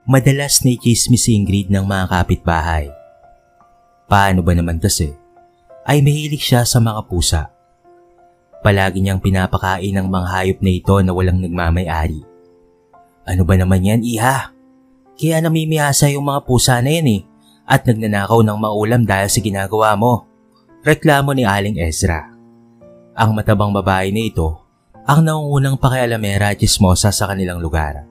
Madalas na i-chismis si Ingrid ng mga kapitbahay. Paano ba naman kasi, ay mahilig siya sa mga pusa. Palagi niyang pinapakain ng mga hayop na ito na walang nagmamay-ari. Ano ba naman yan, iha? Kaya namimihasa yung mga pusa na yan at nagnanakaw ng maulam dahil sa ginagawa mo. Reklamo ni Aling Ezra. Ang matabang babae na ito ang nangungunang pakialamera at chismosa sa kanilang lugar.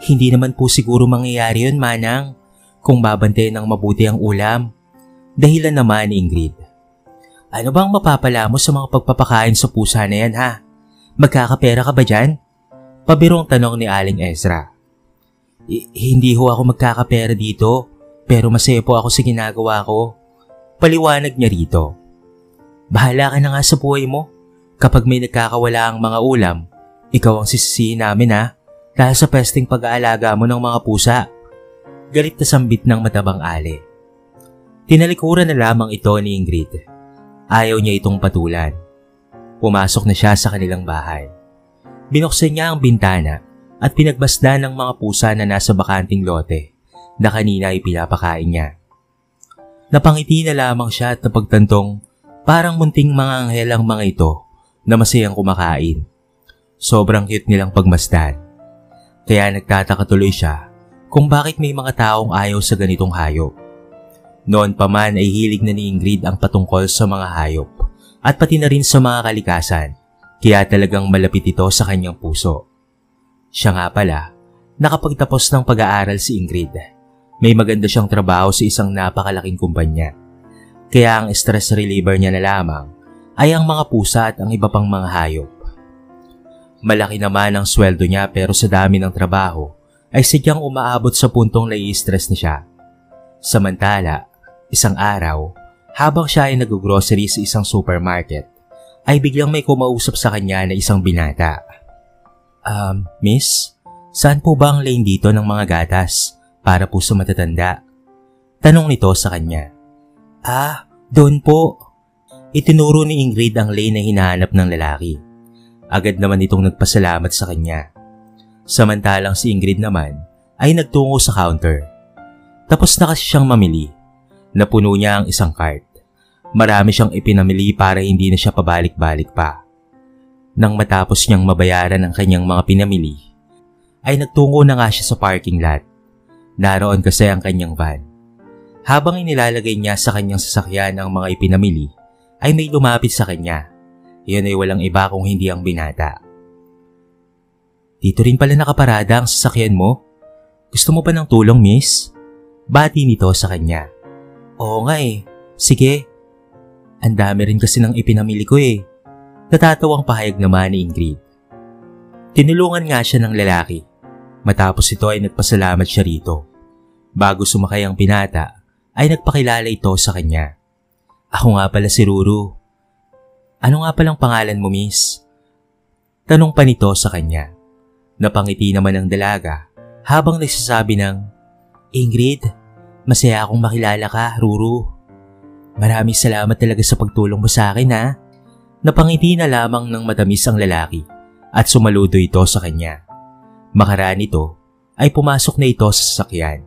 Hindi naman po siguro mangyayari yun, Manang, kung babantayan ng mabuti ang ulam. Dahilan naman ni Ingrid. Ano bang mapapala mo sa mga pagpapakain sa pusa na yan, ha? Magkakapera ka ba dyan? Pabirong tanong ni Aling Ezra. Hindi ho ako magkakapera dito, pero masaya po ako sa ginagawa ko. Paliwanag niya rito. Bahala ka na nga sa buhay mo. Kapag may nagkakawala ang mga ulam, ikaw ang sisisihin namin, ha? Dahil sa pesting pag-aalaga mo ng mga pusa. Galit na sambit ng matabang Ali. Tinalikuran na lamang ito ni Ingrid. Ayaw niya itong patulan. Pumasok na siya sa kanilang bahay. Binuksan niya ang bintana at pinagbasdan ng mga pusa na nasa bakanting lote na kanina ay pinapakain niya. Napangiti na lamang siya at napagtantong parang munting mga anghel ang mga ito na masayang kumakain. Sobrang cute nilang pagmasdan. Kaya nagtataka tuloy siya kung bakit may mga taong ayaw sa ganitong hayop. Noon pa man ay hilig na ni Ingrid ang patungkol sa mga hayop at pati na rin sa mga kalikasan, kaya talagang malapit ito sa kanyang puso. Siya nga pala, nakapagtapos ng pag-aaral si Ingrid. May maganda siyang trabaho sa isang napakalaking kumpanya. Kaya ang stress reliever niya na lamang ay ang mga pusa at ang iba pang mga hayop. Malaki naman ang sweldo niya pero sa dami ng trabaho ay sadyang umaabot sa puntong nai-stress na siya. Samantala, isang araw, habang siya ay nag-grocery sa isang supermarket, ay biglang may kumausap sa kanya na isang binata. Miss, saan po ba ang lane dito ng mga gatas para po sa matatanda? Tanong nito sa kanya. Doon po. Itinuro ni Ingrid ang lane na hinahanap ng lalaki. Agad naman itong nagpasalamat sa kanya. Samantalang si Ingrid naman ay nagtungo sa counter. Tapos na kasi siyang mamili. Napuno niya ang isang cart. Marami siyang ipinamili para hindi na siya pabalik-balik pa. Nang matapos niyang mabayaran ang kanyang mga pinamili, ay nagtungo na nga siya sa parking lot. Naroon kasi ang kanyang van. Habang inilalagay niya sa kanyang sasakyan ang mga ipinamili, ay may lumapit sa kanya. Iyon ay walang iba kung hindi ang binata. Dito rin pala nakaparada ang sasakyan mo? Gusto mo pa ng tulong, miss? Bati nito sa kanya. Oo nga Sige. Ang dami rin kasi ng ipinamili ko Natatawang pahayag naman ni Ingrid. Tinulungan nga siya ng lalaki. Matapos ito ay nagpasalamat siya rito. Bago sumakay ang binata, ay nagpakilala ito sa kanya. Ako nga pala si Ruru. Ano nga palang pangalan mo, miss? Tanong pa nito sa kanya. Napangiti naman ang dalaga habang nagsasabi ng, Ingrid, masaya akong makilala ka, Ruru. Maraming salamat talaga sa pagtulong mo sa akin, ha? Napangiti na lamang ng matamis ang lalaki at sumaludo ito sa kanya. Makaraan ito ay pumasok na ito sa sasakyan.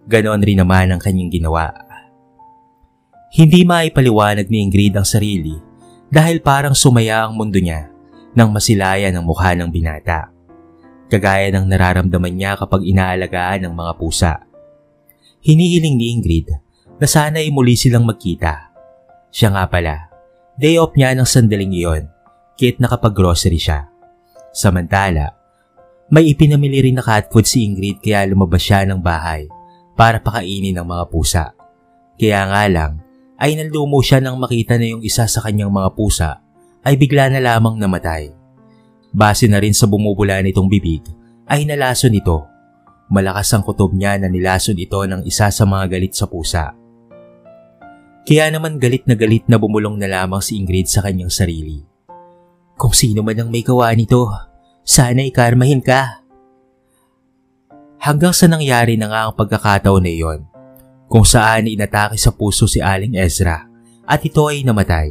Ganon rin naman ang kanyang ginawa. Hindi maipaliwanag ni Ingrid ang sarili dahil parang sumaya ang mundo niya nang masilayan ang mukha ng binata. Kagaya ng nararamdaman niya kapag inaalagaan ng mga pusa. Hinihiling ni Ingrid na sana ay muli silang magkita. Siya nga pala, day off niya ng sandaling iyon, kahit nakapag-grocery siya. Samantala, may ipinamili rin na cat food si Ingrid kaya lumabas siya ng bahay para pakainin ng mga pusa. Kaya nga lang, ay nalumo siya nang makita na yung isa sa kanyang mga pusa ay bigla na lamang namatay. Base na rin sa bumubula nitong bibig, ay nalason ito. Malakas ang kutob niya na nilason ito ng isa sa mga galit sa pusa. Kaya naman galit na bumulong na lamang si Ingrid sa kanyang sarili. Kung sino man ang may gawa nito, sana ikarmahin ka. Hanggang sa nangyari na nga ang pagkakataon na iyon, kung saan inatake sa puso si Aling Ezra at ito ay namatay.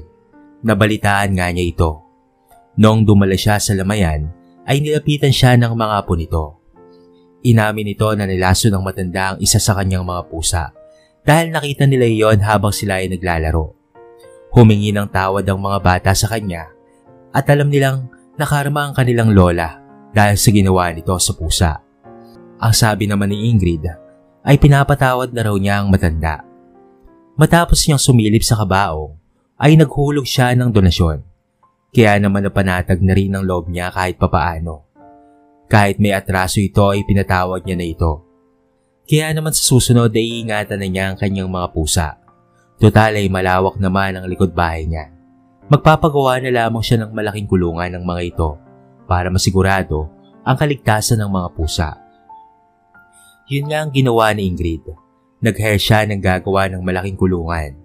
Nabalitaan nga niya ito. Noong dumala siya sa lamayan, ay nilapitan siya ng mga apo nito. Inamin nito na nilaso ng matanda ang isa sa kanyang mga pusa dahil nakita nila iyon habang sila ay naglalaro. Humingi ng tawad ang mga bata sa kanya at alam nilang nakarma ang kanilang lola dahil sa ginawa nito sa pusa. Ang sabi naman ni Ingrid ay pinapatawad na raw niya ang matanda. Matapos niyang sumilip sa kabaong ay naghulog siya ng donasyon. Kaya naman napanatag na rin ang loob niya kahit papaano. Kahit may atraso ito ay pinatawad niya na ito. Kaya naman sa susunod ay iingatan na niya ang kanyang mga pusa. Total ay malawak naman ang likod bahay niya. Magpapagawa na lamang siya ng malaking kulungan ng mga ito para masigurado ang kaligtasan ng mga pusa. Yun nga ang ginawa ni Ingrid. Nag-hire siya ng gagawa ng malaking kulungan.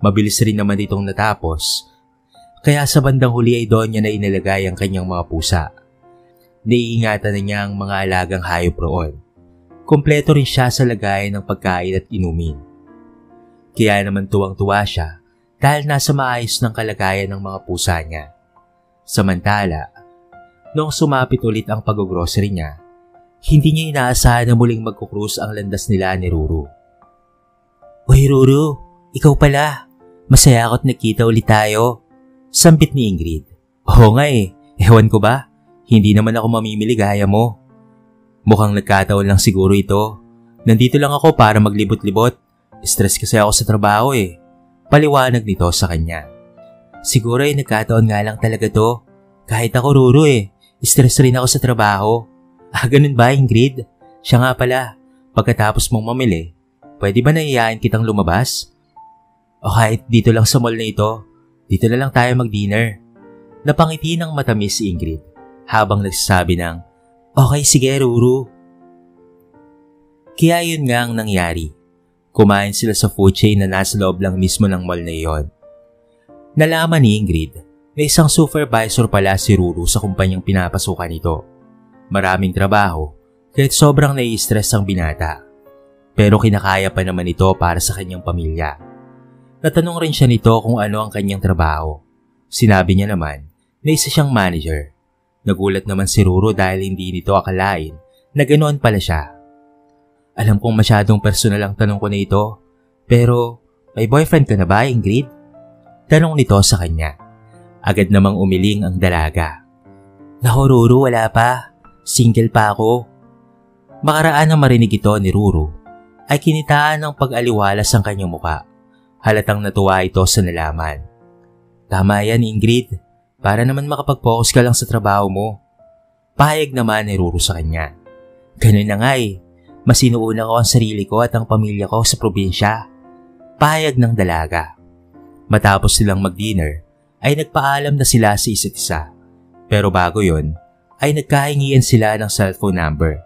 Mabilis rin naman itong natapos. Kaya sa bandang huli ay doon niya na inilagay ang kanyang mga pusa. Naiingatan na niya ang mga alagang hayop roon. Kompleto rin siya sa lagayan ng pagkain at inumin. Kaya naman tuwang-tuwa siya dahil nasa maayos ng kalagayan ng mga pusa niya. Samantala, noong sumapit ulit ang pag-grocery niya, hindi niya inaasahan na muling magkukrus ang landas nila ni Ruru. "Uy Ruru, ikaw pala. Masaya ako't nakita ulit tayo." Sambit ni Ingrid. "Oo nga eh, ewan ko ba? Hindi naman ako mamimili gaya mo. Mukhang nagkataon lang siguro ito. Nandito lang ako para maglibot-libot. Stress kasi ako sa trabaho eh." Paliwanag nito sa kanya. "Siguro ay nagkataon nga lang talaga to. Kahit ako Ruru eh, stress rin ako sa trabaho." "Ah, ganun ba Ingrid? Siya nga pala, pagkatapos mong mamili, pwede ba naiyain kitang lumabas? O kahit dito lang sa mall na ito, dito na lang tayo mag-dinner." Napangiti ng matamis si Ingrid habang nagsasabi ng, "Okay, sige Ruru." Kaya yun nga ang nangyari. Kumain sila sa food chain na nasa loob lang mismo ng mall na iyon. Nalaman ni Ingrid na isang supervisor pala si Ruru sa kumpanyang pinapasukan nito. Maraming trabaho kahit sobrang nai-stress ang binata. Pero kinakaya pa naman ito para sa kanyang pamilya. Natanong rin siya nito kung ano ang kanyang trabaho. Sinabi niya naman na isa siyang manager. Nagulat naman si Ruru dahil hindi nito akalain na ganoon pala siya. "Alam kong masyadong personal ang tanong ko na ito, pero may boyfriend ka na ba, Ingrid?" Tanong nito sa kanya. Agad namang umiling ang dalaga. "Naku Ruru, wala pa. Single pa ako." Makaraan na marinig ito ni Ruru ay kinitaan ng pag-aliwalas ang kanyang muka. Halatang natuwa ito sa nalaman. "Tama yan Ingrid, para naman makapag-focus ka lang sa trabaho mo." Pahayag naman ni Ruru sa kanya. "Ganun na nga eh, mas inuuna ko ang sarili ko at ang pamilya ko sa probinsya." Pahayag ng dalaga. Matapos silang mag-dinner ay nagpaalam na sila sa isa't isa. Pero bago yon ay nagkahingian sila ng cellphone number.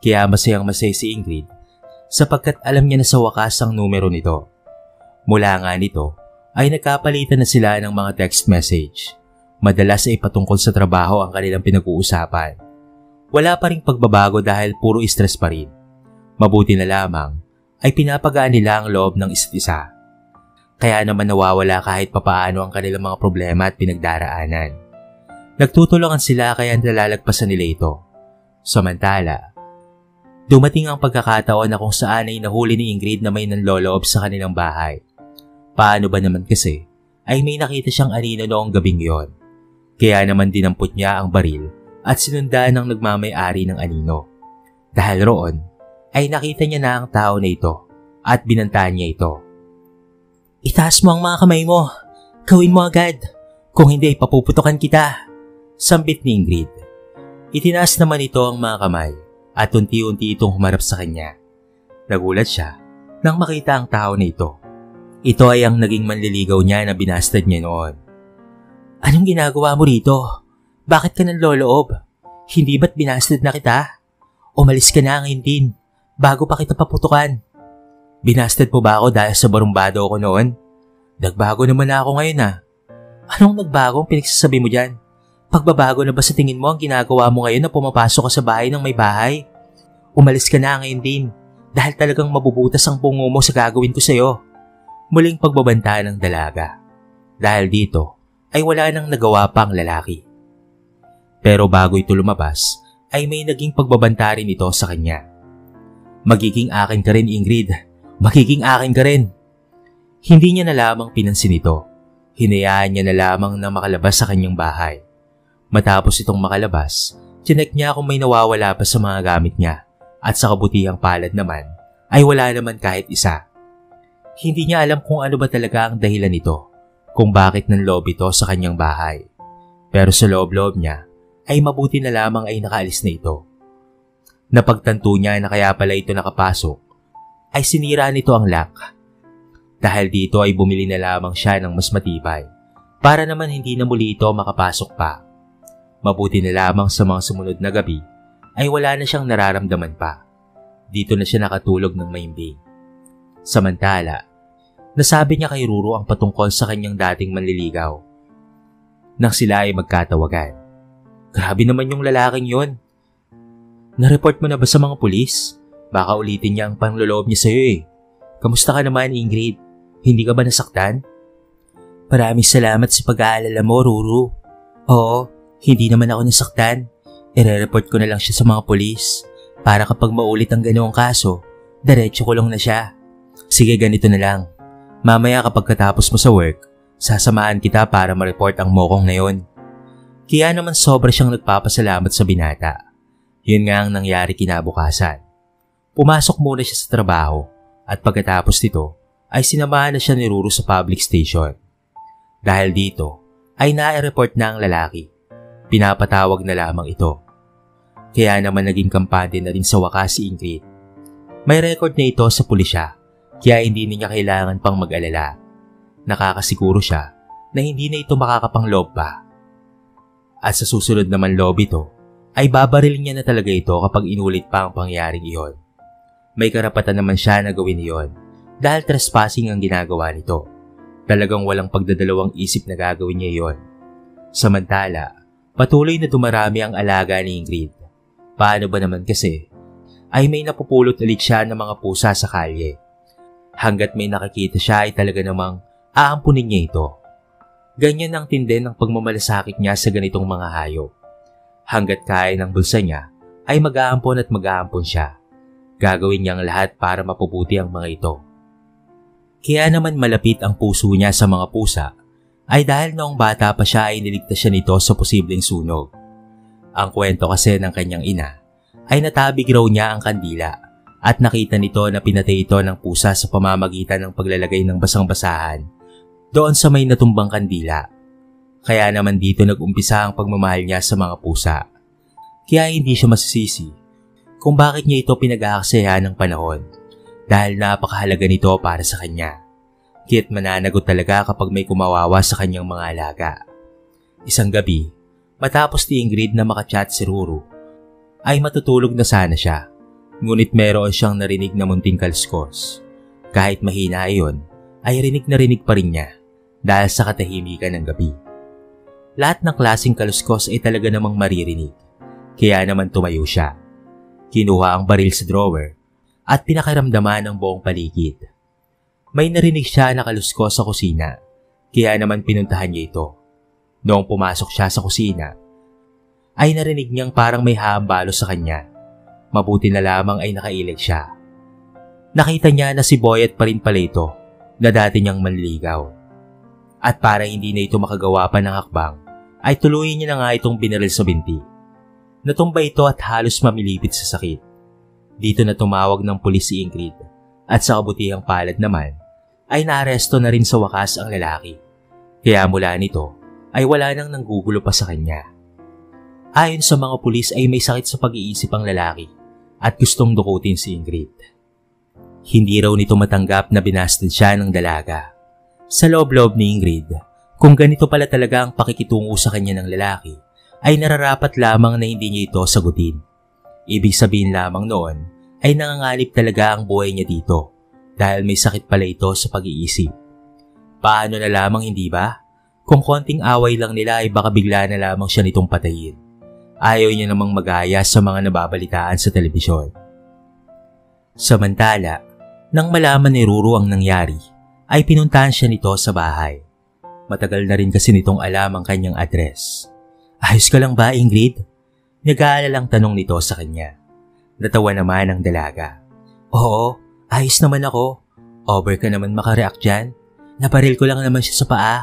Kaya masayang-masaya si Ingrid sapagkat alam niya na sa wakas ang numero nito. Mula nga nito ay nagkapalitan na sila ng mga text message. Madalas ay patungkol sa trabaho ang kanilang pinag-uusapan. Wala pa ring pagbabago dahil puro stress pa rin. Mabuti na lamang ay pinapagaan nila ang loob ng isa't isa. Kaya naman nawawala kahit papaano ang kanilang mga problema at pinagdaraanan. Nagtutulungan sila kaya nalalagpasan nila ito. Samantala, dumating ang pagkakataon na kung saan ay nahuli ni Ingrid na may nanloloob sa kanilang bahay. Paano ba naman kasi ay may nakita siyang anino noong gabing yon. Kaya naman dinampot niya ang baril at sinundan ng nagmamay-ari ng anino. Dahil roon ay nakita niya na ang tao na ito at binantaan niya ito. "Itaas mo ang mga kamay mo. Gawin mo agad. Kung hindi, papuputukan kita." Sambit ni Ingrid. Itinaas naman ito ang mga kamay at unti-unti itong humarap sa kanya. Nagulat siya nang makita ang tao na ito. Ito ay ang naging manliligaw niya na binastad niya noon. "Anong ginagawa mo rito? Bakit ka nanloloob? Hindi ba't binastad na kita? Umalis ka na ngayon din, bago pa kita paputukan." "Binastad po ba ako dahil sa barumbado ako noon? Nagbago naman na ako ngayon ah." "Anong nagbagong pinagsasabi mo dyan? Pagbabago na ba sa tingin mo ang ginagawa mo ngayon na pumapasok ka sa bahay ng may bahay? Umalis ka na ngayon din dahil talagang mabubutas ang bungo mo sa gagawin ko sa'yo." Muling pagbabanta ng dalaga. Dahil dito ay wala nang nagawa pa ang lalaki. Pero bago ito lumabas ay may naging pagbabanta rin ito sa kanya. Magiging akin ka rin, Ingrid. Magiging akin ka rin. Hindi niya na lamang pinansin ito. Hinayaan niya na lamang na makalabas sa kanyang bahay. Matapos itong makalabas, chinek niya kung may nawawala pa sa mga gamit niya at sa kabutihang palad naman ay wala naman kahit isa. Hindi niya alam kung ano ba talaga ang dahilan nito, kung bakit nanloob ito sa kanyang bahay. Pero sa loob-loob niya ay mabuti na lamang ay nakaalis na ito. Napagtanto niya na kaya pala ito nakapasok ay sinira nito ang lock. Dahil dito ay bumili na lamang siya ng mas matibay para naman hindi na muli ito makapasok pa. Mabuti na lamang sa mga sumunod na gabi ay wala na siyang nararamdaman pa. Dito na siya nakatulog ng maimbing. Samantala, nasabi niya kay Ruru ang patungkol sa kanyang dating manliligaw. Nang sila ay magkatawagan. Grabe naman yung lalaking yon. Na-report mo na ba sa mga pulis? Baka ulitin niya ang panloloob niya sa'yo eh. Kamusta ka naman, Ingrid? Hindi ka ba nasaktan? Maraming salamat sa pag-aalala mo, Ruru. Oo, hindi naman ako nasaktan. Ire-report ko na lang siya sa mga pulis para kapag maulit ang ganoong kaso, diretso kulong na siya. Sige, ganito na lang. Mamaya kapag katapos mo sa work, sasamahan kita para ma-report ang mokong na yon. Kaya naman sobra siyang nagpapasalamat sa binata. Yun nga ang nangyari kinabukasan. Pumasok muna siya sa trabaho at pagkatapos nito ay sinamahan na siya ni Ruru sa public station. Dahil dito ay na-report na ang lalaki. Pinapatawag na lamang ito. Kaya naman naging kampante na rin sa wakas si Ingrid. May record na ito sa pulisya kaya hindi niya kailangan pang mag-alala. Nakakasiguro siya na hindi na ito makakapanglob pa. At sa susunod naman loob ito ay babaril niya na talaga ito kapag inulit pa ang pangyaring iyon. May karapatan naman siya na gawin iyon dahil trespassing ang ginagawa nito. Talagang walang pagdadalawang isip na gagawin niya iyon. Samantala, patuloy na dumarami ang alaga ni Ingrid. Paano ba naman kasi ay may napupulot ulit siya ng mga pusa sa kalye. Hanggat may nakikita siya ay talaga namang aampunin niya ito. Ganyan ang tindi ng pagmamalasakit niya sa ganitong mga hayop. Hanggat kaya ng bulsa niya ay mag-aampon at mag-aampon siya. Gagawin niya ang lahat para mapubuti ang mga ito. Kaya naman malapit ang puso niya sa mga pusa ay dahil noong bata pa siya ay niligtas siya nito sa posibleng sunog. Ang kwento kasi ng kanyang ina ay natabig raw niya ang kandila at nakita nito na pinatay ito ng pusa sa pamamagitan ng paglalagay ng basang-basahan doon sa may natumbang kandila. Kaya naman dito nag-umpisa ang pagmamahal niya sa mga pusa. Kaya hindi siya masisisi kung bakit niya ito pinag-aaksayahan ng panahon dahil napakahalaga nito para sa kanya. Kaya't mananagot talaga kapag may kumawawa sa kanyang mga alaga. Isang gabi, matapos ni Ingrid na makachat si Ruru, ay matutulog na sana siya. Ngunit meron siyang narinig na munting kalskos. Kahit mahina iyon, ay rinig na rinig pa rin niya dahil sa katahimikan ng gabi. Lahat ng klaseng kaluskos ay talaga namang maririnig. Kaya naman tumayo siya. Kinuha ang baril sa drawer at pinakiramdaman ang buong paligid. May narinig siya na kaluskos sa kusina. Kaya naman pinuntahan niya ito. Noong pumasok siya sa kusina, ay narinig niyang parang may haambalo sa kanya. Mabuti na lamang ay nakailag siya. Nakita niya na si Boyet pa rin pala ito na dati niyang manliligaw. At para hindi na ito makagawa pa ng hakbang, ay tuluyin niya na nga itong binaril sa binti. Natumba ito at halos mamilipit sa sakit. Dito na tumawag ng pulis si Ingrid at sa kabutihang palad naman ay naaresto na rin sa wakas ang lalaki. Kaya mula nito ay wala nang nanggugulo pa sa kanya. Ayon sa mga pulis ay may sakit sa pag-iisip ang lalaki at gustong dukutin si Ingrid. Hindi raw nito matanggap na binasted siya ng dalaga. Sa loob-loob ni Ingrid, kung ganito pala talaga ang pakikitungo sa kanya ng lalaki, ay nararapat lamang na hindi niya ito sagutin. Ibig sabihin lamang noon ay nanganganib talaga ang buhay niya dito dahil may sakit pala ito sa pag-iisip. Paano na lamang hindi ba? Kung konting away lang nila ay baka bigla na lamang siya nitong patayin. Ayaw niya namang magaya sa mga nababalitaan sa telebisyon. Samantala, nang malaman ni Ruru ang nangyari, ay pinuntahan siya nito sa bahay. Matagal na rin kasi nitong alam ang kanyang address. Ayos ka lang ba, Ingrid? Nag-aalalang tanong nito sa kanya. Natawa naman ang dalaga. Oo, ayos naman ako. Over ka naman makareact dyan. Naparil ko lang naman siya sa paa,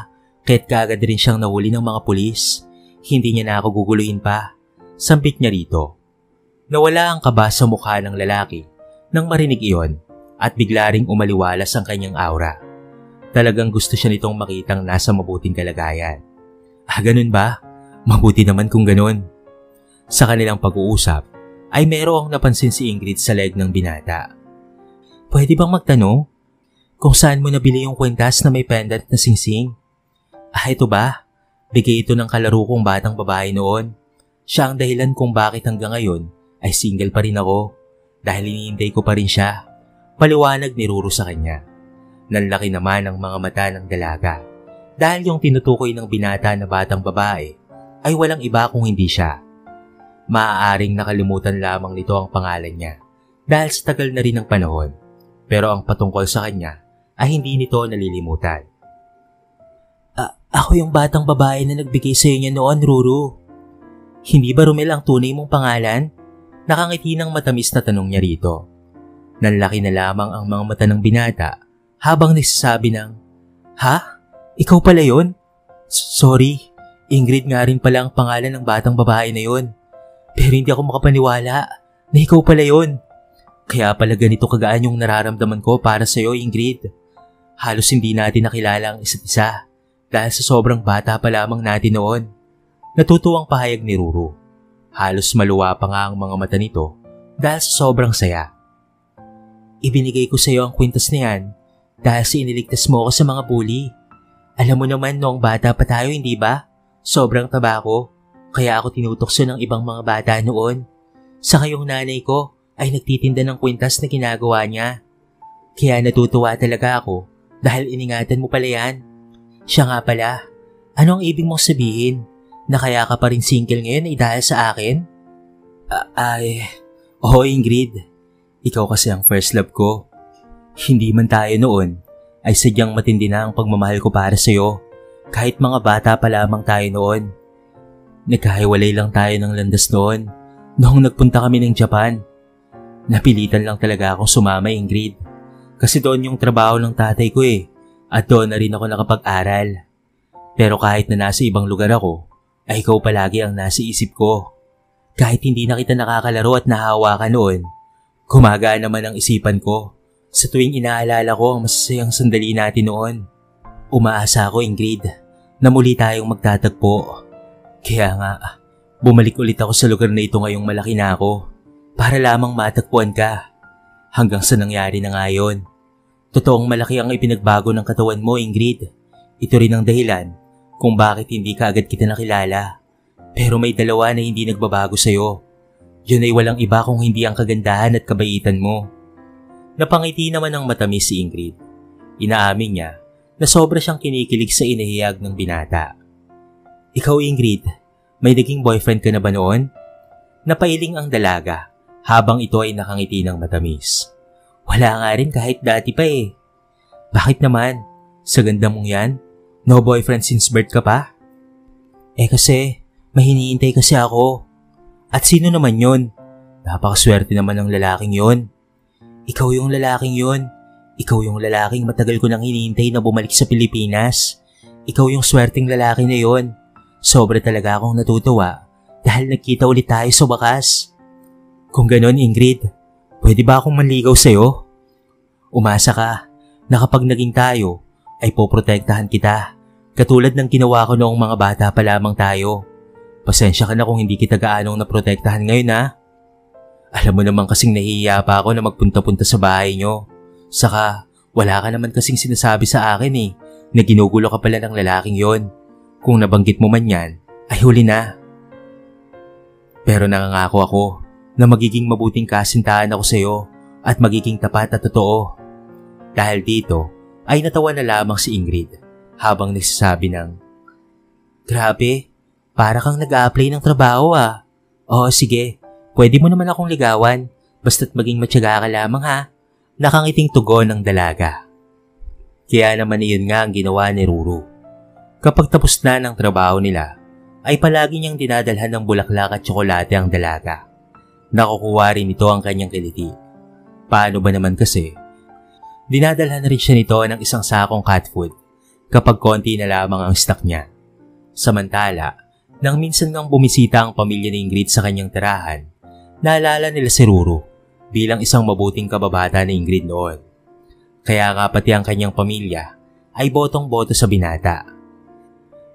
kaya't kaagad rin siyang nahuli ng mga pulis. Hindi niya na ako guguluhin pa. Sampit niya rito. Nawala ang kaba sa mukha ng lalaki nang marinig iyon at bigla ring umaliwalas ang kanyang aura. Talagang gusto siya nitong makitang nasa mabuting kalagayan. Ganun ba? Mabuti naman kung ganun. Sa kanilang pag-uusap ay mayroong napansin si Ingrid sa leg ng binata. Pwede bang magtanong kung saan mo nabili yung kwintas na may pendant na singsing? Ito ba? Bigay ito ng kalaro kong batang babae noon. Siya ang dahilan kung bakit hanggang ngayon ay single pa rin ako dahil iniintay ko pa rin siya. Paliwanag ni Ruru sa kanya. Nanlaki naman ang mga mata ng dalaga dahil yung tinutukoy ng binata na batang babae ay walang iba kung hindi siya. Maaaring nakalimutan lamang nito ang pangalan niya dahil sa tagal na rin ng panahon, pero ang patungkol sa kanya ay hindi nito nalilimutan. Ako yung batang babae na nagbigay sa inyo noon, Ruru. Hindi ba Romel ang tunay mong pangalan? Nakangiti ng matamis na tanong niya rito. Nanlaki na lamang ang mga mata ng binata habang nagsasabi ng, Ha? Ikaw pala yun? Sorry, Ingrid nga rin pala ang pangalan ng batang babae na yun. Pero hindi ako makapaniwala na ikaw pala yun. Kaya pala ganito kagaan yung nararamdaman ko para sa'yo, Ingrid. Halos hindi natin nakilala ang isa't isa dahil sa sobrang bata pa lamang natin noon. Natutuwang pahayag ni Ruru. Halos maluwa pa nga ang mga mata nito dahil sa sobrang saya. Ibinigay ko sa iyo ang kwintas na yan dahil sa iniligtas mo ako sa mga bully. Alam mo naman noong bata pa tayo, hindi ba? Sobrang taba ko, kaya ako tinutokso ng ibang mga bata noon. Saka yung nanay ko ay nagtitinda ng kwintas na ginagawa niya. Kaya natutuwa talaga ako dahil iningatan mo pala yan. Siya nga pala, ano ang ibig mong sabihin? Na kaya ka pa rin single ngayon ay dahil sa akin? Oo Ingrid, ikaw kasi ang first love ko. Hindi man tayo noon, ay sadyang matindi na ang pagmamahal ko para sa'yo. Kahit mga bata pa lamang tayo noon. Nagkahiwalay lang tayo ng landas noon, noong nagpunta kami ng Japan. Napilitan lang talaga akong sumama, Ingrid. Kasi doon yung trabaho ng tatay ko at doon na rin ako nakapag-aral. Pero kahit na nasa ibang lugar ako, ay ikaw palagi ang nasa isip ko. Kahit hindi na kita nakakalaro at nahawa ka noon, gumagaan naman ang isipan ko sa tuwing inaalala ko ang masasayang sandali natin noon. Umaasa ako, Ingrid, na muli tayong magtatagpo. Kaya nga, bumalik ulit ako sa lugar na ito ngayong malaki na ako para lamang matagpuan ka. Hanggang sa nangyari na ngayon. Totoong malaki ang ipinagbago ng katawan mo, Ingrid. Ito rin ang dahilan kung bakit hindi ka agad kita nakilala. Pero may dalawa na hindi nagbabago sa'yo. Yun ay walang iba kung hindi ang kagandahan at kabaitan mo. Napangiti naman ng matamis si Ingrid. Inaamin niya na sobra siyang kinikilig sa inihiyag ng binata. Ikaw, Ingrid, may naging boyfriend ka na ba noon? Napailing ang dalaga habang ito ay nakangiti ng matamis. Wala nga rin kahit dati pa Bakit naman? Sa ganda mong yan? No boyfriend since birth ka pa? Kasi, may hinihintay kasi ako. At sino naman yun? Napakaswerte naman ng lalaking yun. Ikaw yung lalaking yun. Ikaw yung lalaking matagal ko nang hinihintay na bumalik sa Pilipinas. Ikaw yung swerteng lalaki na yun. Sobra talaga akong natutuwa dahil nagkita ulit tayo sa wakas. Kung ganon, Ingrid, pwede ba akong manligaw sa'yo? Umasa ka na kapag naging tayo, ay poprotektahan kita. Katulad ng ginawa ko noong mga bata pa lamang tayo. Pasensya ka na kung hindi kita gaanong naprotektahan ngayon Alam mo naman kasing nahihiya pa ako na magpunta-punta sa bahay nyo. Saka, wala ka naman kasing sinasabi sa akin na ginugulo ka pala ng lalaking yon. Kung nabanggit mo man yan, ay huli na. Pero nangangako ako na magiging mabuting kasintahan ako sa'yo at magiging tapat at totoo. Dahil dito, ay natawa na lamang si Ingrid habang nagsasabi ng, Grabe, para kang nag-a-apply ng trabaho Oo sige, pwede mo naman akong ligawan, basta't maging matyaga ka lamang Nakangiting tugon ng dalaga. Kaya naman iyon nga ang ginawa ni Ruru. Kapag tapos na ng trabaho nila, ay palagi niyang dinadalhan ng bulaklak at tsokolate ang dalaga. Nakukuha rin ito ang kanyang kiliti. Paano ba naman kasi? Dinadalhan na rin siya nito ng isang sakong cat food kapag konti na lamang ang stock niya. Samantala, nang minsan ngang bumisita ang pamilya ni Ingrid sa kanyang tirahan, naalala nila si Ruru bilang isang mabuting kababata ni Ingrid noon. Kaya nga pati ang kanyang pamilya ay botong-boto sa binata.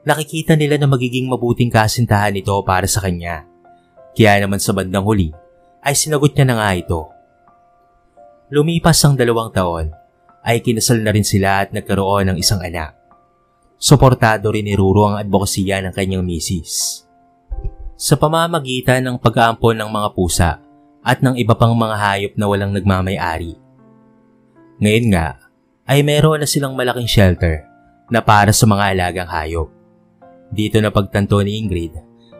Nakikita nila na magiging mabuting kasintahan ito para sa kanya. Kaya naman sa bandang huli ay sinagot niya na nga ito. Lumipas ang 2 taon ay kinasal na rin sila at nagkaroon ng isang anak. Suportado rin ni Ruru ang advokasya ng kanyang misis. Sa pamamagitan ng pag-aampon ng mga pusa at ng iba pang mga hayop na walang nagmamay-ari. Ngayon nga ay meron na silang malaking shelter na para sa mga alagang hayop. Dito na pagtanto ni Ingrid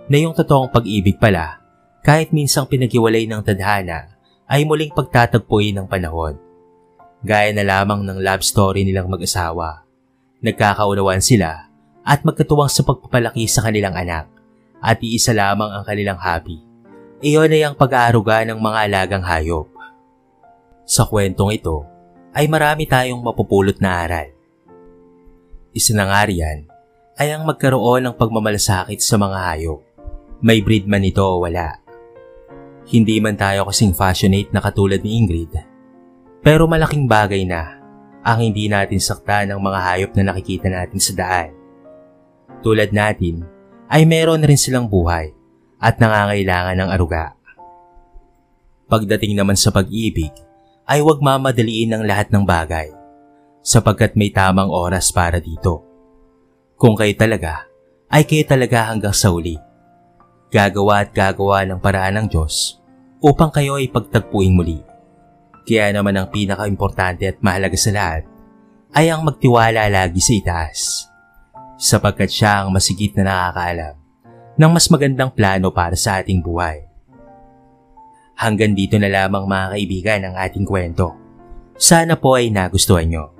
na yung totoong pag-ibig pala kahit minsang pinaghiwalay ng tadhana ay muling pagtatagpuin ng panahon. Gaya na lamang ng love story nilang mag-asawa. Nagkakaunawaan sila at magkatuwang sa pagpapalaki sa kanilang anak at iisa lamang ang kanilang hobby. Iyon ay ang pag-aaruga ng mga alagang hayop. Sa kwentong ito ay marami tayong mapupulot na aral. Isa na nga riyan ay ang magkaroon ng pagmamalasakit sa mga hayop. May breed man ito o wala. Hindi man tayo kasing fashionate na katulad ni Ingrid, pero malaking bagay na ang hindi natin sakta ng mga hayop na nakikita natin sa daan. Tulad natin ay meron na rin silang buhay at nangangailangan ng aruga. Pagdating naman sa pag-ibig ay huwag mamadaliin ang lahat ng bagay sapagkat may tamang oras para dito. Kung kayo talaga, ay kayo talaga hanggang sa uli. Gagawa at gagawa ng paraan ng Diyos upang kayo ay pagtagpuin muli. Kaya naman ang pinaka-importante at mahalaga sa lahat ay ang magtiwala lagi sa itaas. Sapagkat siya ang masigit na nakakaalam ng mas magandang plano para sa ating buhay. Hanggang dito na lamang mga kaibigan ang ating kwento. Sana po ay nagustuhan nyo.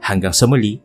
Hanggang sa muli,